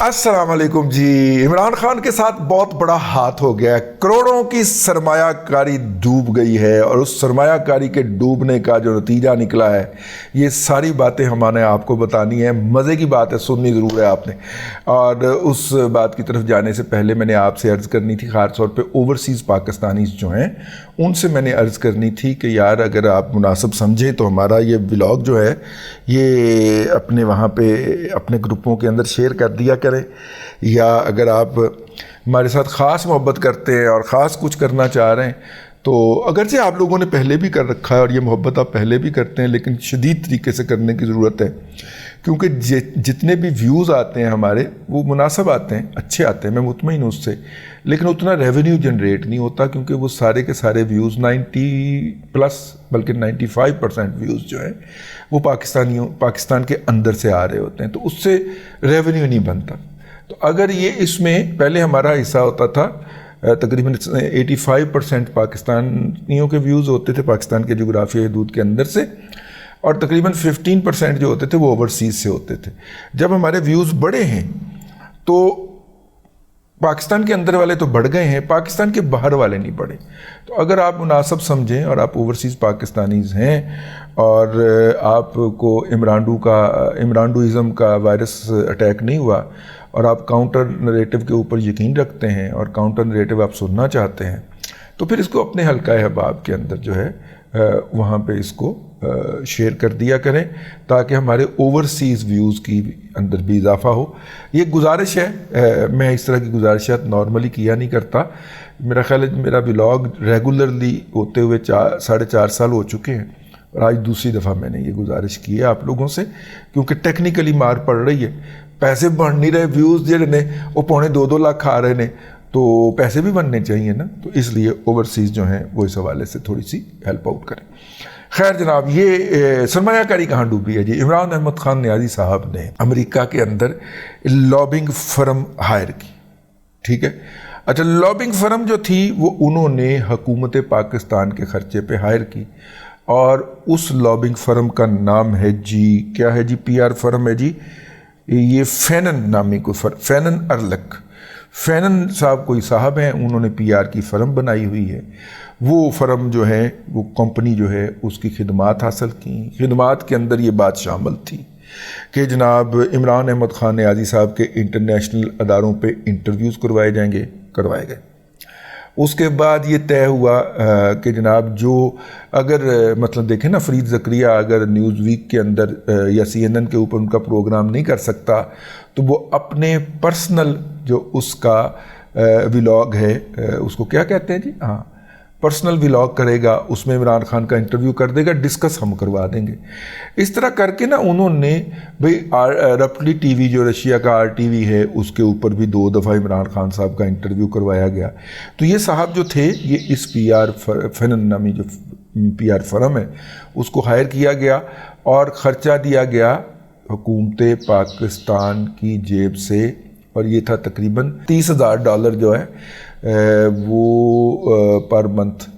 السلام علیکم جی۔ عمران خان کے ساتھ بہت بڑا ہاتھ ہو گیا ہے، کروڑوں کی سرمایہ کاری ڈوب گئی ہے، اور اس سرمایہ کاری کے ڈوبنے کا جو نتیجہ نکلا ہے، یہ ساری باتیں ہمارے آپ کو بتانی ہے۔ مزے کی بات ہے، سننی ضرور ہے آپ نے۔ اور اس بات کی طرف جانے سے پہلے میں نے آپ سے عرض کرنی تھی، خاص طور پہ اوورسیز پاکستانیز جو ہیں ان سے میں نے عرض کرنی تھی کہ یار اگر آپ مناسب سمجھیں تو ہمارا یہ ولاگ جو ہے یہ اپنے وہاں پہ اپنے گروپوں کے اندر شیئر کر دیا کریں، یا اگر آپ ہمارے ساتھ خاص محبت کرتے ہیں اور خاص کچھ کرنا چاہ رہے ہیں تو اگرچہ آپ لوگوں نے پہلے بھی کر رکھا ہے اور یہ محبت آپ پہلے بھی کرتے ہیں، لیکن شدید طریقے سے کرنے کی ضرورت ہے، کیونکہ جتنے بھی ویوز آتے ہیں ہمارے وہ مناسب آتے ہیں، اچھے آتے ہیں، میں مطمئن ہوں اس سے، لیکن اتنا ریونیو جنریٹ نہیں ہوتا، کیونکہ وہ سارے کے سارے ویوز 90+ بلکہ 95% ویوز جو ہیں وہ پاکستان کے اندر سے آ رہے ہوتے ہیں، تو اس سے ریونیو نہیں بنتا۔ تو اگر یہ اس میں پہلے ہمارا حصہ ہوتا تھا، تقریباً 85% پاکستانیوں کے ویوز ہوتے تھے پاکستان کے جغرافیائی حدود کے اندر سے، اور تقریباً 15% جو ہوتے تھے وہ اوورسیز سے ہوتے تھے۔ جب ہمارے ویوز بڑے ہیں تو پاکستان کے اندر والے تو بڑھ گئے ہیں، پاکستان کے باہر والے نہیں بڑھے۔ تو اگر آپ مناسب سمجھیں اور آپ اوورسیز پاکستانیز ہیں اور آپ کو عمرانڈوازم کا وائرس اٹیک نہیں ہوا، اور آپ کاؤنٹر نریٹو کے اوپر یقین رکھتے ہیں اور کاؤنٹر نریٹو آپ سننا چاہتے ہیں، تو پھر اس کو اپنے حلقہ احباب کے اندر جو ہے وہاں پہ اس کو شیئر کر دیا کریں، تاکہ ہمارے اوورسیز ویوز کی اندر بھی اضافہ ہو۔ یہ گزارش ہے، میں اس طرح کی گزارشات نارملی کیا نہیں کرتا۔ میرا خیال ہے میرا ولاگ ریگولرلی ہوتے ہوئے 4.5 سال ہو چکے ہیں، اور آج دوسری دفعہ میں نے یہ گزارش کی ہے آپ لوگوں سے، کیونکہ ٹیکنیکلی مار پڑ رہی ہے، پیسے بڑھ نہیں رہے، ویوز جڑے نے وہ 2.25 لاکھ آ رہے ہیں، تو پیسے بھی بننے چاہیے نا، تو اس لیے اوورسیز جو ہیں وہ اس حوالے سے تھوڑی سی ہیلپ آؤٹ کریں۔ خیر جناب، یہ سرمایہ کاری کہاں ڈوبی ہے جی؟ عمران احمد خان نیازی صاحب نے امریکہ کے اندر لابنگ فرم ہائر کی، ٹھیک ہے؟ اچھا، لابنگ فرم جو تھی وہ انہوں نے حکومت پاکستان کے خرچے پہ ہائر کی، اور اس لابنگ فرم کا نام ہے جی، کیا ہے جی؟ PR فرم ہے جی، یہ فینن نامی کوئی فینن ارلک، فینن صاحب کوئی صاحب ہیں، انہوں نے PR کی فرم بنائی ہوئی ہے۔ وہ فرم جو ہے، وہ کمپنی جو ہے، اس کی خدمات حاصل کی، خدمات کے اندر یہ بات شامل تھی کہ جناب عمران احمد خان نیازی صاحب کے انٹرنیشنل اداروں پہ انٹرویوز کروائے گئے۔ اس کے بعد یہ طے ہوا کہ جناب جو اگر مطلب دیکھیں نا، فرید زکریا اگر نیوز ویک کے اندر یا CNN کے اوپر ان کا پروگرام نہیں کر سکتا، تو وہ اپنے پرسنل جو اس کا ولاگ ہے، اس کو کیا کہتے ہیں جی؟ ہاں، پرسنل ولاگ کرے گا، اس میں عمران خان کا انٹرویو کر دے گا، ڈسکس ہم کروا دیں گے۔ اس طرح کر کے نا انہوں نے بھئی رپٹلی TV جو رشیا کا RTV ہے، اس کے اوپر بھی 2 دفعہ عمران خان صاحب کا انٹرویو کروایا گیا۔ تو یہ صاحب جو تھے، یہ اس فینن نامی جو PR فرم ہے اس کو ہائر کیا گیا، اور خرچہ دیا گیا حکومت پاکستان کی جیب سے، اور یہ تھا تقریباً $30,000 جو ہے وہ پر منتھ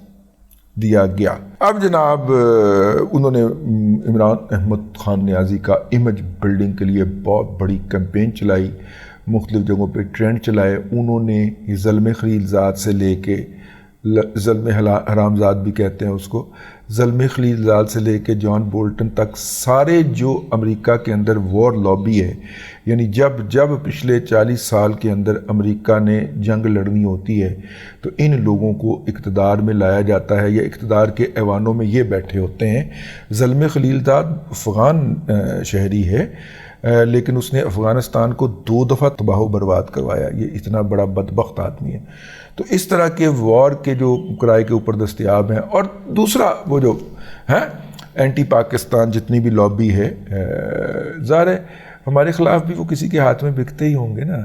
دیا گیا۔ اب جناب انہوں نے عمران احمد خان نیازی کا امیج بلڈنگ کے لیے بہت بڑی کیمپین چلائی، مختلف جگہوں پہ ٹرینڈ چلائے۔ انہوں نے زلمے خلیل زاد سے لے کے، زلمے حرام زاد بھی کہتے ہیں اس کو، زلمے خلیل زاد سے لے کے جان بولٹن تک، سارے جو امریکہ کے اندر وار لابی ہے، یعنی جب پچھلے 40 سال کے اندر امریکہ نے جنگ لڑنی ہوتی ہے تو ان لوگوں کو اقتدار میں لایا جاتا ہے، یا اقتدار کے ایوانوں میں یہ بیٹھے ہوتے ہیں۔ زلمے خلیل زاد افغان شہری ہے، لیکن اس نے افغانستان کو 2 دفعہ تباہ و برباد کروایا، یہ اتنا بڑا بدبخت آدمی ہے۔ تو اس طرح کے وار کے جو کرائے کے اوپر دستیاب ہیں، اور دوسرا وہ جو ہے اینٹی پاکستان جتنی بھی لابی ہے، ظاہر ہے ہمارے خلاف بھی وہ کسی کے ہاتھ میں بکتے ہی ہوں گے نا۔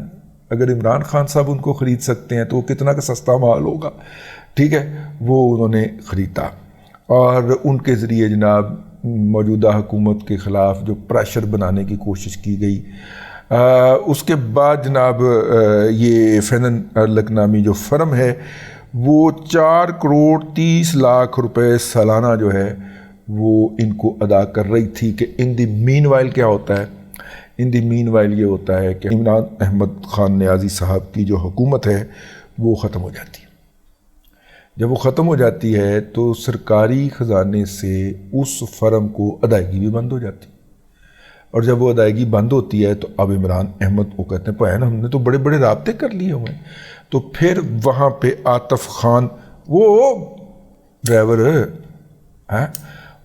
اگر عمران خان صاحب ان کو خرید سکتے ہیں تو وہ کتنا کا سستا مال ہوگا، ٹھیک ہے؟ وہ انہوں نے خریدا، اور ان کے ذریعے جناب موجودہ حکومت کے خلاف جو پریشر بنانے کی کوشش کی گئی۔ اس کے بعد جناب یہ فینن ارلک نامی جو فرم ہے وہ 4.30 کروڑ سالانہ جو ہے وہ ان کو ادا کر رہی تھی، کہ ان دی مین وائل کیا ہوتا ہے، ان دی مین وائل یہ ہوتا ہے کہ عمران احمد خان نیازی صاحب کی جو حکومت ہے وہ ختم ہو جاتی ہے۔ جب وہ ختم ہو جاتی ہے تو سرکاری خزانے سے اس فرم کو ادائیگی بھی بند ہو جاتی ہے، اور جب وہ ادائیگی بند ہوتی ہے تو اب عمران احمد کو کہتے ہیں پہن ہم نے تو بڑے بڑے رابطے کر لیے ہوئے ہیں، تو پھر وہاں پہ عاطف خان وہ ڈرائیور ہے،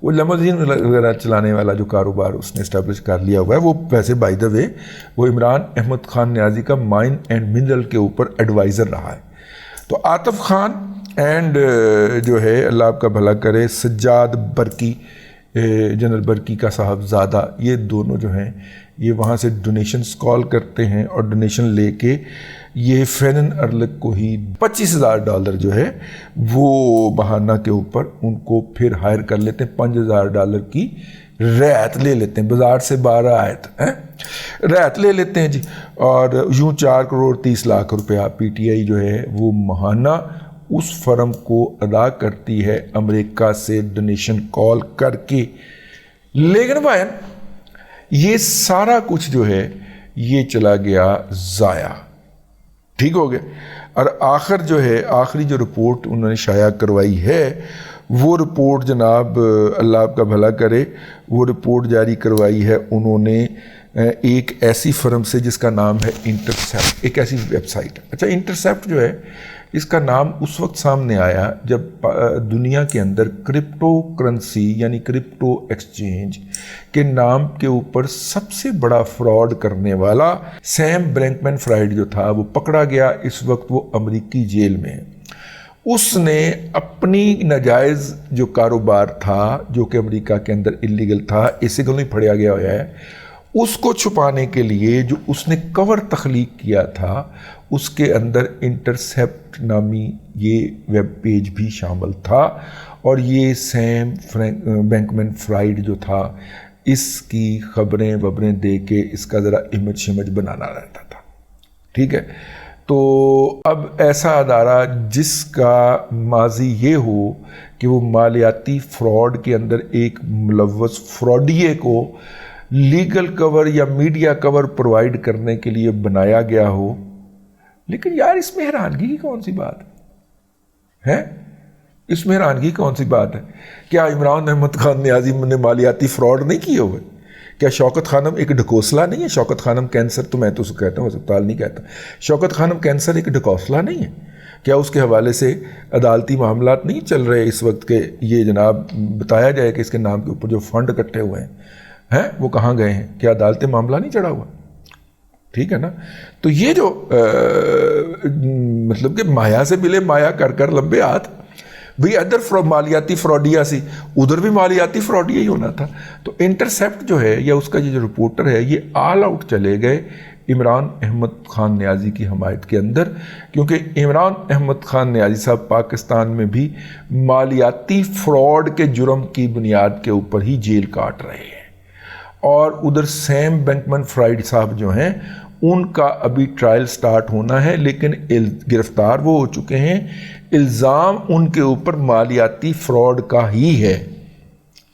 وہ لیموزین وغیرہ چلانے والا جو کاروبار اس نے اسٹیبلش کر لیا ہوا ہے، وہ ویسے بائی دا وے وہ عمران احمد خان نیازی کا مائن اینڈ منرل کے اوپر ایڈوائزر رہا ہے۔ تو عاطف خان اینڈ جو ہے اللہ آپ کا بھلا کرے سجاد برکی، جنرل برکی کا صاحبزادہ، یہ دونوں جو ہیں یہ وہاں سے ڈونیشنز کال کرتے ہیں اور ڈونیشن لے کے یہ فینن ارلک کو ہی $25,000 جو ہے وہ بہانہ کے اوپر ان کو پھر ہائر کر لیتے ہیں، $5,000 کی رعایت لے لیتے ہیں، بازار سے 12 آیت رعایت لے لیتے ہیں جی، اور یوں 4,30,00,000 روپیہ پی ٹی آئی جو ہے وہ ماہانہ اس فرم کو ادا کرتی ہے امریکہ سے ڈونیشن کال کر کے۔ لیکن بھائی یہ سارا کچھ جو ہے یہ چلا گیا ضائع، ٹھیک ہو گیا، اور آخر جو ہے آخری جو رپورٹ انہوں نے شائع کروائی ہے وہ رپورٹ جناب اللہ آپ کا بھلا کرے، وہ رپورٹ جاری کروائی ہے انہوں نے ایک ایسی فرم سے جس کا نام ہے انٹرسیپٹ، ایک ایسی ویب سائٹ۔ اچھا انٹرسیپٹ جو ہے اس کا نام اس وقت سامنے آیا جب دنیا کے اندر کرپٹو کرنسی یعنی کرپٹو ایکسچینج کے نام کے اوپر سب سے بڑا فراڈ کرنے والا سیم برینکمن فرائیڈ جو تھا وہ پکڑا گیا، اس وقت وہ امریکی جیل میں ہے۔ اس نے اپنی ناجائز جو کاروبار تھا جو کہ امریکہ کے اندر اللیگل تھا، ایسیگل نہیں پھڑیا گیا ہوا ہے، اس کو چھپانے کے لیے جو اس نے کور تخلیق کیا تھا اس کے اندر انٹرسیپٹ نامی یہ ویب پیج بھی شامل تھا، اور یہ سیم بینکمن فرائیڈ جو تھا اس کی خبریں وبریں دے کے اس کا ذرا امیج شمج بنانا رہتا تھا، ٹھیک ہے۔ تو اب ایسا ادارہ جس کا ماضی یہ ہو کہ وہ مالیاتی فراڈ کے اندر ایک ملوث فراڈیے کو لیگل کور یا میڈیا کور پرووائڈ کرنے کے لیے بنایا گیا ہو، لیکن یار اس میں حیرانگی کی کون سی بات ہے؟ اس میں حیرانگی کون سی بات ہے؟ کیا عمران احمد خان نیازی نے مالیاتی فراڈ نہیں کیے ہوئے؟ کیا شوکت خانم ایک ڈھکوسلہ نہیں ہے؟ شوکت خانم کینسر تو میں تو اسے کہتا ہوں، اسپتال نہیں کہتا، شوکت خانم کینسر ایک ڈھکوسلہ نہیں ہے؟ کیا اس کے حوالے سے عدالتی معاملات نہیں چل رہے اس وقت کے؟ یہ جناب بتایا جائے کہ اس کے نام کے اوپر جو فنڈ اکٹھے ہوئے ہیں وہ کہاں گئے ہیں؟ کیا عدالتی معاملہ نہیں چڑھا ہوا؟ ٹھیک ہے نا؟ تو یہ جو مطلب کہ مایا سے ملے مایا کر کر لمبے ہاتھ، بھئی ادھر مالیاتی فراڈیا سی ادھر بھی مالیاتی فراڈیا ہی ہونا تھا۔ تو انٹرسیپٹ جو ہے یا اس کا یہ جو رپورٹر ہے یہ آل آؤٹ چلے گئے عمران احمد خان نیازی کی حمایت کے اندر، کیونکہ عمران احمد خان نیازی صاحب پاکستان میں بھی مالیاتی فراڈ کے جرم کی بنیاد کے اوپر ہی جیل کاٹ رہے ہیں، اور ادھر سیم بینکمن فرائیڈ صاحب جو ہیں ان کا ابھی ٹرائل سٹارٹ ہونا ہے، لیکن گرفتار وہ ہو چکے ہیں، الزام ان کے اوپر مالیاتی فراڈ کا ہی ہے،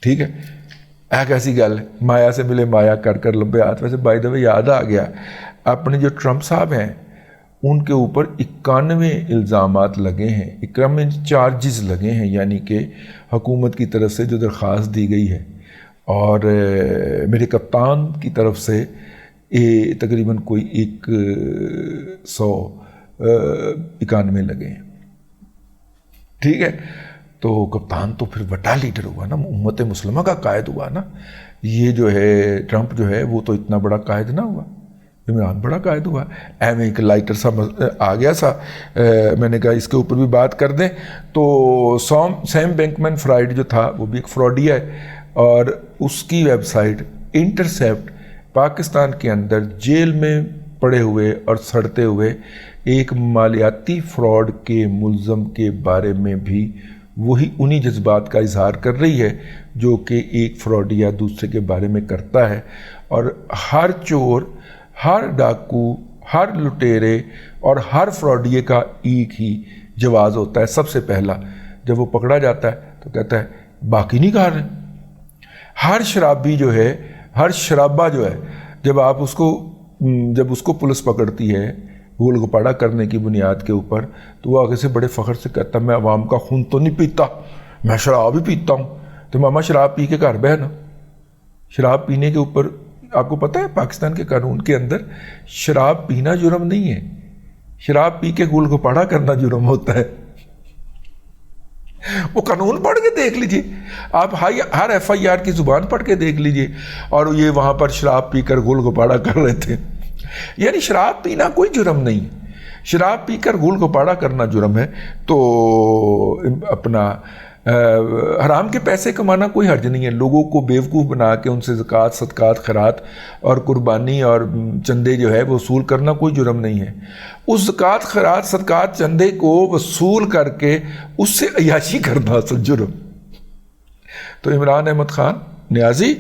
ٹھیک ہے۔ ایک ایسی گل ہے مایا سے ملے مایا کر کر لمبے ہاتھ۔ ویسے بائی دا وے یاد آ گیا، اپنے جو ٹرمپ صاحب ہیں ان کے اوپر 91 الزامات لگے ہیں، 91 چارجز لگے ہیں، یعنی کہ حکومت کی طرف سے جو درخواست دی گئی ہے، اور میرے کپتان کی طرف سے تقریباً کوئی 191 لگے ہیں، ٹھیک ہے۔ تو کپتان تو پھر بڑا لیڈر ہوا نا، امت مسلمہ کا قائد ہوا نا، یہ جو ہے ٹرمپ جو ہے وہ تو اتنا بڑا قائد نہ ہوا، عمران بڑا قائد ہوا۔ میں ایک لائٹر سا آ گیا سا، میں نے کہا اس کے اوپر بھی بات کر دیں۔ تو سیم بینکمن فرائیڈ جو تھا وہ بھی ایک فراڈیا ہے، اور اس کی ویب سائٹ انٹرسیپٹ پاکستان کے اندر جیل میں پڑے ہوئے اور سڑتے ہوئے ایک مالیاتی فراڈ کے ملزم کے بارے میں بھی وہی انہی جذبات کا اظہار کر رہی ہے جو کہ ایک فراڈیا دوسرے کے بارے میں کرتا ہے۔ اور ہر چور، ہر ڈاکو، ہر لٹیرے اور ہر فراڈیے کا ایک ہی جواز ہوتا ہے، سب سے پہلا جب وہ پکڑا جاتا ہے تو کہتا ہے باقی نہیں کہا رہے۔ ہر شرابی جو ہے، ہر شرابہ جو ہے جب اس کو پولیس پکڑتی ہے گول گپاڑا کرنے کی بنیاد کے اوپر، تو وہ آگے سے بڑے فخر سے کہتا میں عوام کا خون تو نہیں پیتا، میں شراب ہی پیتا ہوں۔ تو ماما شراب پی کے گھر بہنا، شراب پینے کے اوپر آپ کو پتہ ہے پاکستان کے قانون کے اندر شراب پینا جرم نہیں ہے، شراب پی کے گول گپاڑا کرنا جرم ہوتا ہے۔ وہ قانون پڑھ کے دیکھ لیجئے آپ، ہر ایف آئی آر کی زبان پڑھ کے دیکھ لیجئے، اور یہ وہاں پر شراب پی کر گول گپاڑا کر رہے تھے۔ یعنی شراب پینا کوئی جرم نہیں ہے، شراب پی کر گول گپاڑا کرنا جرم ہے۔ تو اپنا حرام کے پیسے کمانا کوئی حرج نہیں ہے، لوگوں کو بیوقوف بنا کے ان سے زکوٰۃ، صدقات، خیرات اور قربانی اور چندے جو ہے وہ وصول کرنا کوئی جرم نہیں ہے۔ اس زکوٰۃ، خیرات، صدقات، چندے کو وصول کر کے اس سے عیاشی کرنا اصل جرم۔ تو عمران احمد خان نیازی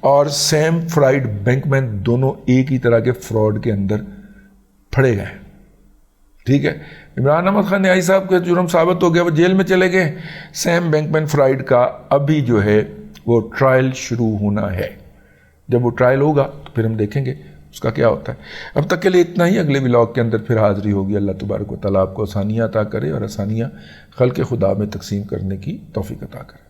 اور سیم فرائیڈ بینکمین دونوں ایک ہی طرح کے فراڈ کے اندر پھڑے گئے، ٹھیک ہے۔ عمران احمد خان نیازی صاحب کا جرم ثابت ہو گیا، وہ جیل میں چلے گئے۔ سیم بینکمین فرائیڈ کا ابھی جو ہے وہ ٹرائل شروع ہونا ہے، جب وہ ٹرائل ہوگا تو پھر ہم دیکھیں گے اس کا کیا ہوتا ہے۔ اب تک کے لیے اتنا ہی، اگلے ولاگ کے اندر پھر حاضری ہوگی۔ اللہ تبارک و تعالیٰ آپ کو آسانیاں عطا کرے اور آسانیاں خلق خدا میں تقسیم کرنے کی توفیق عطا کرے۔